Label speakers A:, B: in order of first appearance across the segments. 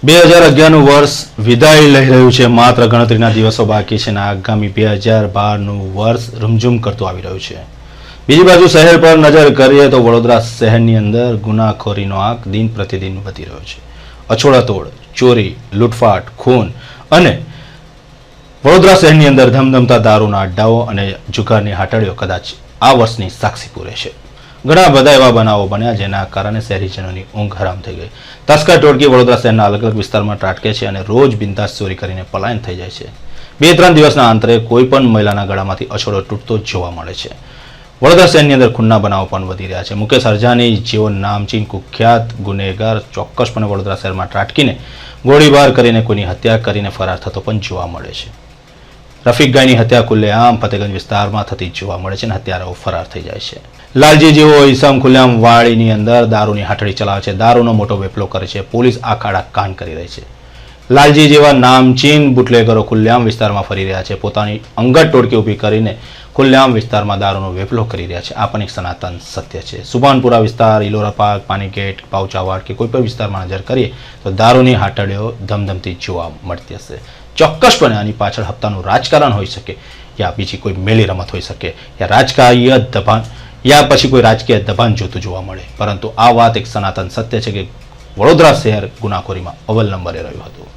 A: 2011નું વર્ષ વિદાય લઈ રહ્યું છે. માત્ર ગણતરીના દિવસો બાકી છે અને આગામી 2012નું વર્ષ રૂમઝૂમ કરતું આવી રહ્યું છે. બીજી બાજુ શહેર પર નજર કરીએ તો વડોદરા શહેરની અંદર ગુનાખોરીનો આંક દિન પ્રતિદિન વધી રહ્યો છે. અછોડાતોડ, ચોરી, લૂંટફાટ, ખૂન અને વડોદરા શહેરની અંદર ધમધમતા દારૂના અડ્ડાઓ અને જુગારની હાટડીઓ કદાચ આ વર્ષની સાક્ષી પૂરે છે. ઘણા બધા એવા બનાવો બન્યા જેના કારણે શહેરીજનોની ઊંઘ હરામ થઈ ગઈ. તસ્કર ટોળકી વડોદરા શહેરના અલગ અલગ વિસ્તારમાં ત્રાટકે છે અને રોજ બિંદાસ ચોરી કરીને પલાયન થઈ જાય છે. 2-3 દિવસના અંતરે કોઈ પણ મહિલાના ગળામાંથી અછોડો તૂટતો જોવા મળે છે. વડોદરા શહેરની અંદર ખૂનના બનાવો પણ વધી રહ્યા છે. મુકેશ હરજાની જેવો નામચીન કુખ્યાત ગુનેગાર ચોક્કસપણે વડોદરા શહેરમાં ત્રાટકીને ગોળીબાર કરીને કોઈની હત્યા કરીને ફરાર થતો પણ જોવા મળે છે. રફીક ગાયની હત્યા ખુલ્લેઆમ ફતેગંજ વિસ્તારમાં થતી જોવા મળે છે અને હત્યારાઓ ફરાર થઈ જાય છે. લાલજી જેવો ઈસમ ખુલ્લેઆમ વાડીની અંદર દારૂની હાટડી ચલાવે છે, દારૂનો મોટો વેપલો કરે છે, પોલીસ આખાડા કાન કરી રહી છે. લાલજી જેવા નામચીન બુટલેગરો ખુલ્લેઆમ વિસ્તારમાં ફરી રહ્યા છે, પોતાની અંગત ટોળકી ઊભી કરીને ખુલ્લેઆમ વિસ્તારમાં દારૂનો વેપલો કરી રહ્યા છે. આ પણ એક સનાતન સત્ય છે. સુભાનપુરા વિસ્તાર, ઇલોરા પાર્ક, પાનીગેટ, પાઉચાવાડ કે કોઈ પણ વિસ્તારમાં નજર કરીએ તો દારૂની હાટડીઓ ધમધમતી જોવા મળતી હશે. ચોક્કસપણે આની પાછળ હપ્તાનું રાજકારણ હોઈ શકે, યા બીજી કોઈ મેલી રમત હોઈ શકે, યા રાજકીય દબાણ, યા પછી કોઈ રાજકીય દબાણ જોતું જોવા મળે. પરંતુ આ વાત એક સનાતન સત્ય છે કે વડોદરા શહેર ગુનાખોરીમાં અવ્વલ નંબરે રહ્યું હતું.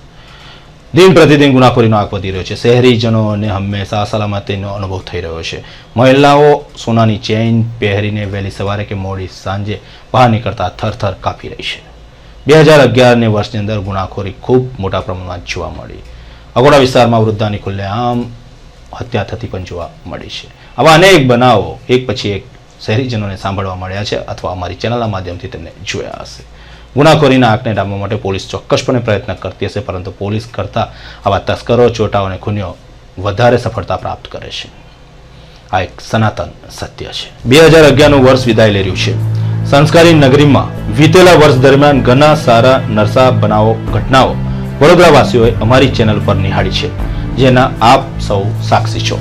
A: દિન પ્રતિદિન ગુનાખોરીનો આંક વધી રહ્યો છે. શહેરીજનોને હંમેશા સલામતીનો અનુભવ થઈ રહ્યો છે. મહિલાઓ સોનાની ચેઇન પહેરીને વહેલી સવારે કે મોડી સાંજે બહાર નીકળતા થરથર કાપી રહી છે. 2011ને વર્ષની અંદર ગુનાખોરી ખૂબ મોટા પ્રમાણમાં જોવા મળી. અગોડા વિસ્તારમાં વૃદ્ધાની ખુલ્લેઆમ હત્યા થતી પણ જોવા મળી છે. આવા અનેક બનાવો એક પછી એક શહેરીજનોને સાંભળવા મળ્યા છે અથવા અમારી ચેનલના માધ્યમથી તેમને જોયા હશે. ગુનાખોરીના આંકને ડામવા માટે પોલીસ ચોક્કસપણે પ્રયત્ન કરતી હશે, પરંતુ પોલીસ કરતાં આવા તસ્કરો, ચોટાઓ અને ખૂનીઓ વધારે સફળતા પ્રાપ્ત કરે છે. આ એક સનાતન સત્ય છે. 2011નું વર્ષ વિદાય લઈ રહ્યું છે. સંસ્કારી નગરીમાં વીતેલા વર્ષ દરમિયાન ઘણા સારા નરસા બનાવો, ઘટનાઓ વડોદરાવાસીઓએ અમારી ચેનલ પર નિહાળી છે, જેના આપ સૌ સાક્ષી છો.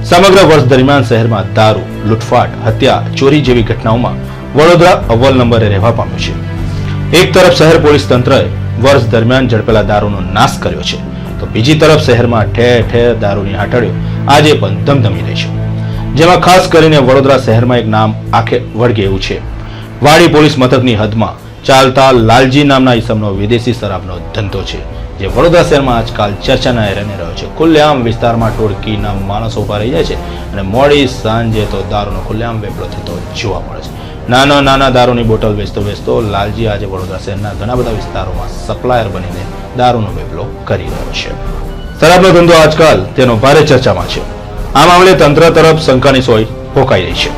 A: સમગ્ર વર્ષ દરમિયાન શહેરમાં દારૂ, લૂંટફાટ, હત્યા, ચોરી જેવી ઘટનાઓમાં વડોદરા અવ્વલ નંબરે રહેવા પામ્યું છે. એક તરફ શહેર પોલીસ તંત્રએ વર્ષ દરમિયાન ઝડપેલા દારૂનો નાશ કર્યો છે, તો બીજી તરફ શહેરમાં ઠેર ઠેર દારૂની હાટડીઓ આજે પણ ધમધમી રહી છે. જેમાં ખાસ કરીને વડોદરા શહેરમાં એક નામ આંખે વળગે એવું છે. વાડી પોલીસ મથકની હદમાં ચાલતા લાલજી નામના ઈસમનો વિદેશી શરાબનો ધંધો છે, જે વડોદરા શહેરમાં આજકાલ ચર્ચાના એરને રહ્યો છે. ખુલ્લેઆમ વિસ્તારમાં ટોળકીના માણસો ઉભા રહી જાય છે અને મોડી સાંજે તો દારૂનો ખુલ્લેઆમ વેપલો થતો જોવા મળે છે. નાના દારૂની બોટલ વેચતો લાલજી આજે વડોદરા શહેરના ઘણા બધા વિસ્તારોમાં સપ્લાયર બનીને દારૂનો વેપલો કરી રહ્યો છે. શરાબનો ધંધો આજકાલ તેનો ભારે ચર્ચામાં છે. આ મામલે તંત્ર તરફ શંકાની સોય ભોકાઈ રહી છે.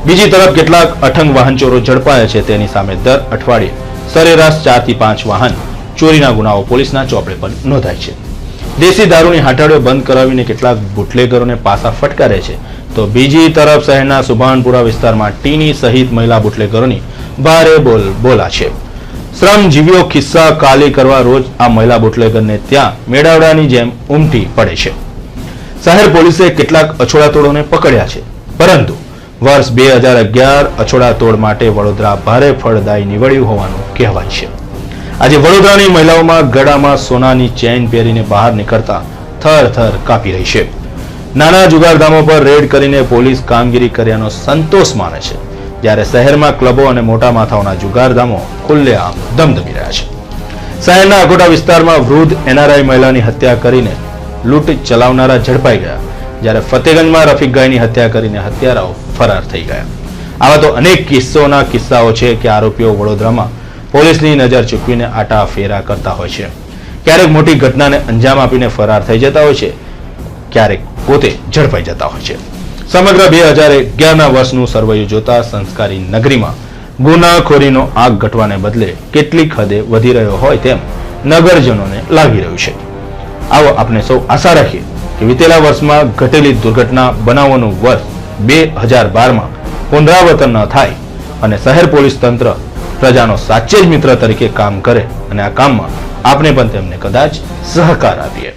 A: બીજી તરફ કેટલાક અઠંગ વાહન ચોરો ઝડપાયા છે. તેની સામે દર અઠવાડિયે સરેરાશ 4 થી 5 વાહન ચોરીના ગુનાઓ પોલીસના ચોપડે પર નોંધાય છે. દેશી દારૂની હાટડીઓ બંધ કરાવીને કેટલાક બુટલેગરોને પાસા ફટકારે છે, તો બીજી તરફ શહેરના સુભાનપુરા વિસ્તારમાં ટીની સહિત મહિલા બુટલેગરોની ભારે બોલા છે. શ્રમજીવીઓ ખિસ્સા ખાલી કરવા રોજ આ મહિલા બુટલેગરને ત્યાં મેળાવડાની જેમ ઉમટી પડે છે. શહેર પોલીસે કેટલાક અછોડાતોડોને પકડ્યા છે, પરંતુ વર્ષ 2011 અછોડાતોડ માટે વડોદરા ભારે ફળદાયી નીવડ્યું હોવાનું કહેવાય છે. આજે વડોદરાની મહિલાઓમાં ગળામાં સોનાની ચેઇન પહેરીને બહાર નીકળતા થર કાપી રહી છે. નાના જુગારધામો પર રેડ કરીને પોલીસ કામગીરી કર્યાનો સંતોષ માને છે, જ્યારે શહેરમાં ક્લબો અને મોટા માથાઓના જુગારધામો ખુલ્લેઆમ ધમધમી રહ્યા છે. શહેરના અગોડા વિસ્તારમાં વૃદ્ધ NRI મહિલાની હત્યા કરીને લૂંટ ચલાવનારા ઝડપાઈ ગયા, જ્યારે ફતેગંજમાં રફીક ગાયની હત્યા કરીને હત્યારાઓ ફરાર થઈ ગયા. આવા તો અનેક કિસ્સાઓ છે કે આરોપીઓ વડોદરામાં પોલીસની નજર ચૂકવીને આટા ફેરા કરતા હોય છે. ક્યારેક મોટી ઘટનાને અંજામ આપીને ફરાર થઈ જતા હોય છે, ક્યારેક પોતે ઝડપાઈ જતા હોય છે. સમગ્ર 2011ના વર્ષનું સરવૈયું જોતા સંસ્કારી નગરીમાં ગુનાખોરીનો આગ ઘટવાને બદલે કેટલીક હદે વધી રહ્યો હોય તેમ નગરજનોને લાગી રહ્યું છે. આવો આપણે સૌ આશા રાખીએ કે વીતેલા વર્ષમાં ઘટેલી દુર્ઘટના બનાવોનું વર્ષ 2012માં પુનરાવર્તન ન થાય અને શહેર પોલીસ તંત્ર પ્રજાનો સાચે જ મિત્ર તરીકે કામ કરે અને આ કામમાં આપણે પણ તેમને કદાચ સહકાર આપીએ.